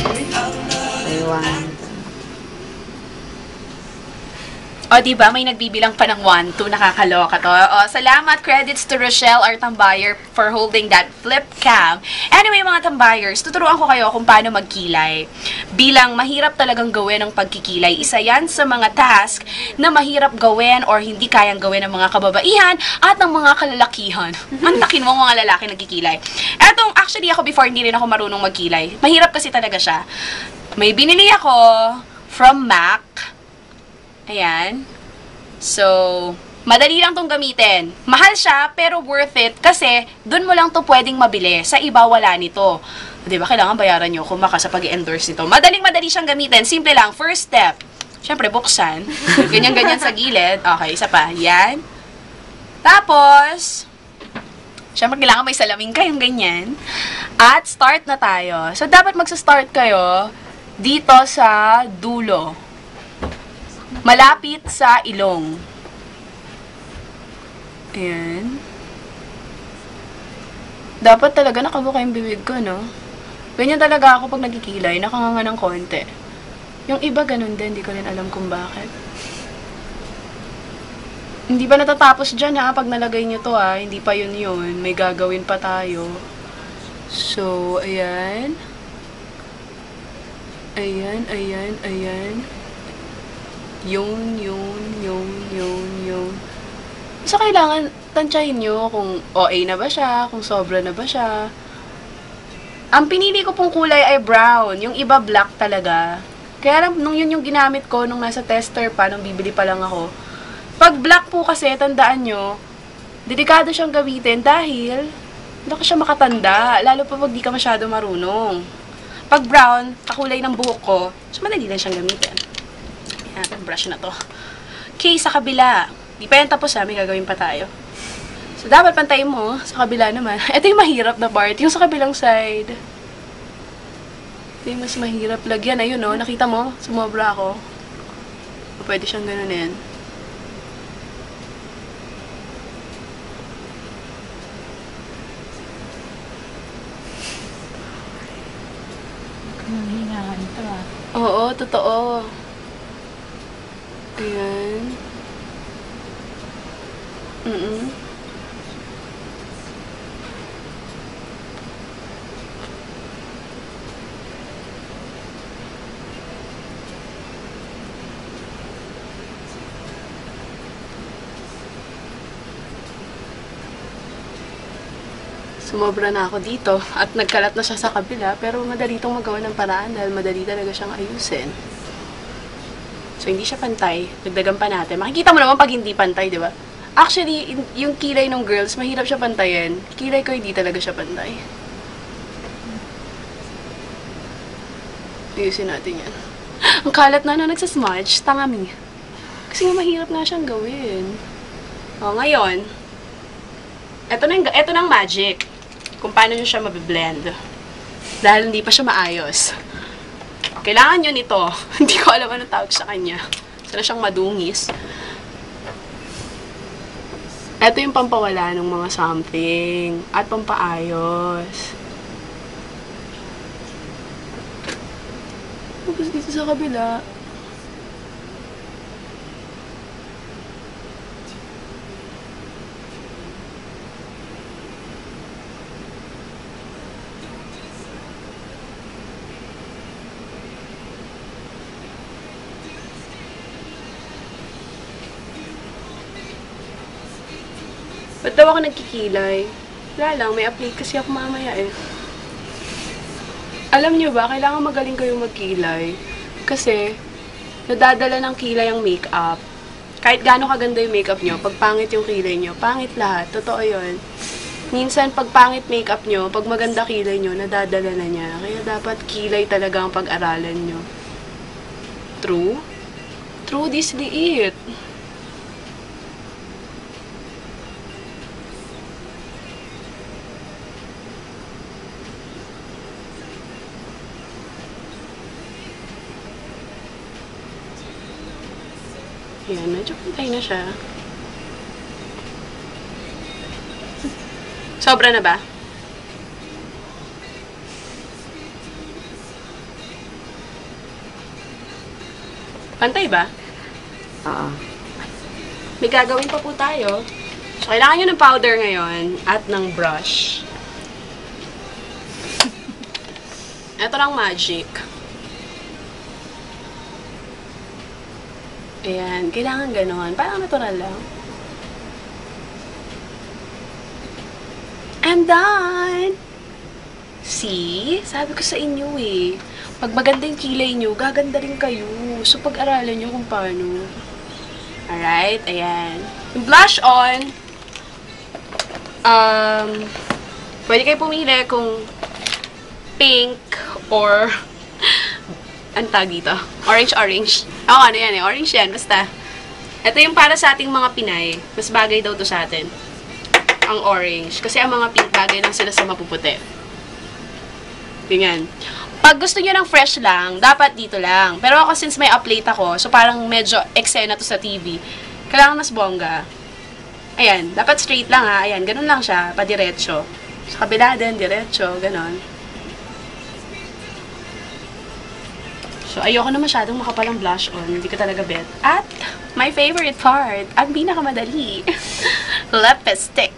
Taiwan. O, diba? May nagbibilang pa ng 1, 2. Nakakaloka to. O, salamat. Credits to Rochelle, our tambayer, for holding that flip cam. Anyway, mga tambayers, tuturuan ko kayo kung paano magkilay. Bilang mahirap talagang gawin ang pagkikilay, isa yan sa mga task na mahirap gawin or hindi kayang gawin ng mga kababaihan at ng mga kalalakihan. Mantakin mo mga lalaki nagkikilay. Etong, actually ako before, hindi rin ako marunong magkilay. Mahirap kasi talaga siya. May binili ako from MAC. Ayan. So, madali lang tong gamitin. Mahal siya, pero worth it kasi dun mo lang to pwedeng mabili. Sa iba, wala nito. Diba, kailangan bayaran nyo kung maka sa pag-endorse nito. Madaling-madali siyang gamitin. Simple lang. First step. Siyempre, buksan. Ganyan-ganyan sa gilid. Okay, isa pa. Yan. Tapos, siyempre, kailangan may salamin kayong ganyan. At start na tayo. So, dapat magsa-start kayo dito sa dulo. Malapit sa ilong. Ayan. Dapat talaga nakabuka yung bibig ko, no? Ganyan talaga ako pag nagkikilay, nakanganga ng konti. Yung iba ganun din, di ko rin alam kung bakit. Hindi pa natatapos dyan, ha? Pag nalagay nyo to, ha? Hindi pa yun. May gagawin pa tayo. So, ayan. Ayan. Yun. So, kailangan tansyahin nyo kung OA na ba siya, kung sobra na ba siya. Ang pinili ko pong kulay ay brown. Yung iba black talaga. Kaya lang, nung yun yung ginamit ko, nung nasa tester pa, nung bibili pa lang ako. Pag black po kasi, tandaan nyo, delikado siyang gamitin dahil hindi ka siya makatanda. Lalo pa pag di ka masyado marunong. Pag brown, kakulay ng buhok ko, so madali lang siyang gamitin. Ayan, brush na to. Okay, sa kabila. Di pa yan tapos ha, may gagawin pa tayo. So, dapat pantayin mo sa kabila naman. Ito yung mahirap na part, yung sa kabilang side. Ito yung mas mahirap lagyan. Ayun no, nakita mo? Sumobra ako. Pwede siyang ganunin. Hinahan ito ah. Oo, totoo. Ayan. Sumobra na ako dito at nagkalat na siya sa kabila pero madali itong magawa ng paraan dahil madali talaga siyang ayusin. So, hindi siya pantay. Dagdagan pa natin. Makikita mo naman pag hindi pantay, di ba? Actually, yung kilay ng girls, mahirap siya pantayin. Kilay ko, hindi talaga siya pantay. Ayusin natin yan. Ang kalat na nagsasmudge. Tangami. Kasi nga mahirap na siyang gawin. O, ngayon, eto na ang magic. Kung paano nyo siya mabiblend. Dahil hindi pa siya maayos. Kailangan nyo nito. Hindi ko alam anong tawag sa kanya. Sana siyang madungis. Ito yung pampawala ng mga something. At pampaayos. Tapos dito sa kabila. Ba't daw ako nagkikilay? Wala lang, may update kasi ako mamaya eh. Alam nyo ba, kailangan magaling kayong magkilay. Kasi, nadadala ng kilay ang makeup. Kahit gaano kaganda yung makeup nyo, pag pangit yung kilay nyo, pangit lahat. Totoo yun. Minsan, pag pangit makeup nyo, pag maganda kilay nyo, nadadala na niya. Kaya dapat kilay talaga ang pag-aralan nyo. True? True, this is it. Ayan, medyo pantay na siya. Sobra na ba? Pantay ba? Oo. May gagawin pa po tayo. So, kailangan nyo ng powder ngayon at ng brush. Ito lang magic. Ayan, kailangan ganon. Parang natural lang. I'm done! See? Sabi ko sa inyo eh. Pag maganda yung kilay nyo, gaganda rin kayo. So, pag-aralan nyo kung paano. Alright, ayan. Yung blush on, pwede kayo pumili kung pink or ang tag dito? Orange. Oo, ano yan eh. Orange yan. Basta. Ito yung para sa ating mga Pinay. Mas bagay daw to sa atin. Ang orange. Kasi ang mga pink bagay lang sila sa mapuputi. Tingnan. Pag gusto niyo ng fresh lang, dapat dito lang. Pero ako since may upplate ako, so parang medyo eksena to sa TV, kailangan mas bongga. Ayan. Dapat straight lang ha. Ayan. Ganun lang siya. Padiretso. Sa kabila din. Diretso. Ganon. So, ayoko na masyadong makapalang blush on. Hindi ko talaga bet. At, my favorite part, ang pinakamadali, lipstick.